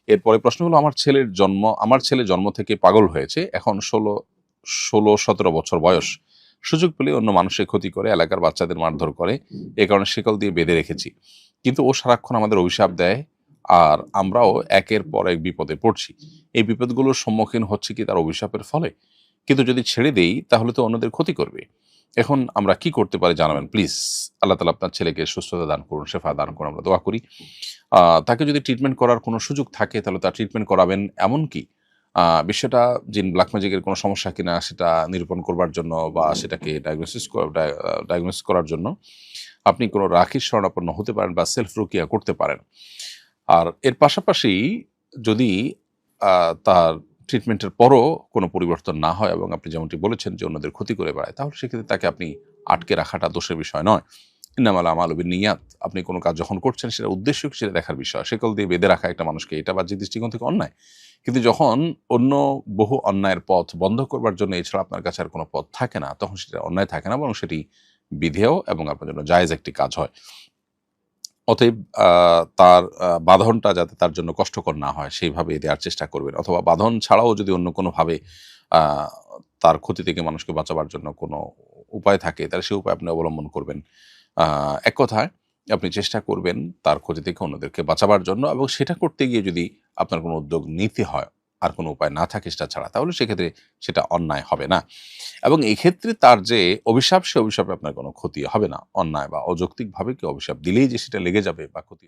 এরপরে প্রশ্ন হলো, আমার ছেলে জন্ম থেকে পাগল হয়েছে। এখন ১৬-১৭ বছর বয়স। সুযোগ পেলে অন্য মানুষের ক্ষতি করে, এলাকার বাচ্চাদের মারধর করে। এ কারণে শিকল দিয়ে বেঁধে রেখেছি। কিন্তু ও সারাক্ষণ আমাদের অভিশাপ দেয়, আর আমরাও একের পর এক বিপদে পড়ছি। এই বিপদগুলোর সম্মুখীন হচ্ছি কি তার অভিশাপের ফলে? কিন্তু যদি ছেড়ে দেই তাহলে তো অন্যদের ক্ষতি করবে। এখন আমরা কি করতে পারি জানাবেন প্লিজ। আল্লাহ তাআলা আপনার ছেলেকে সুস্থতা দান করুন, শেফা দান করুন, আমরা দোয়া করি। তাকে যদি ট্রিটমেন্ট করার কোনো সুযোগ থাকে তাহলে তার ট্রিটমেন্ট করাবেন। এমনকি বিষয়টা জিন ব্ল্যাক ম্যাজিক এর কোনো সমস্যা কিনা সেটা নিরূপণ করবার জন্য বা সেটাকে ডায়াগনোসিস করার জন্য আপনি কোনো রাকির শরণাপন্ন হতে পারেন বা সেলফ রুকিয়া করতে পারেন। আর এর পাশাপাশি যদি তার ট্রিটমেন্টের পরও কোনো পরিবর্তন না হয় এবং আপনি যেমনটি বলেছেন যে অন্যদের ক্ষতি করে বেড়ায়, তাহলে সেক্ষেত্রে তাকে আপনি আটকে রাখাটা দোষের বিষয় নয়। ইন্নামাল আমালু বিন্নিয়াত। আপনি কোনো কাজ যখন করছেন সেটা উদ্দেশ্য কি সেটা দেখার বিষয়। শিকল দিয়ে বেঁধে রাখা একটা মানুষকে, এটা বাহ্যিক দৃষ্টিকোণ থেকে অন্যায়। কিন্তু যখন অন্য বহু অন্যায়ের পথ বন্ধ করবার জন্য এছাড়া আপনার কাছে আর কোনো পথ থাকে না, তখন সেটা অন্যায় থাকে না, বরং সেটি বিধেয় এবং আপনার জন্য জায়েজ একটি কাজ হয়। অতএব তার বাঁধনটা যাতে তার জন্য কষ্টকর না হয় সেইভাবে দেয়ার চেষ্টা করবেন, অথবা বাঁধন ছাড়াও যদি অন্য কোনোভাবে আ তার ক্ষতি থেকে মানুষকে বাঁচাবার জন্য কোনো উপায় থাকে তাহলে সেই উপায় আপনি অবলম্বন করবেন। আ এক কথায় আপনি চেষ্টা করবেন তার ক্ষতি থেকে অন্যদেরকে বাঁচাবার জন্য, এবং সেটা করতে গিয়ে যদি আপনার কোনো উদ্যোগ নিতে হয়, আর কোনো উপায় না থাকে সেটা ছাড়া, তাহলে সেক্ষেত্রে সেটা অন্যায় হবে না। এবং এক্ষেত্রে তার যে অভিশাপ, সে অভিশাপে আপনার কোনো ক্ষতি হবে না। অন্যায় বা অযৌক্তিকভাবে কেউ অভিশাপ দিলেই যে সেটা লেগে যাবে বা ক্ষতি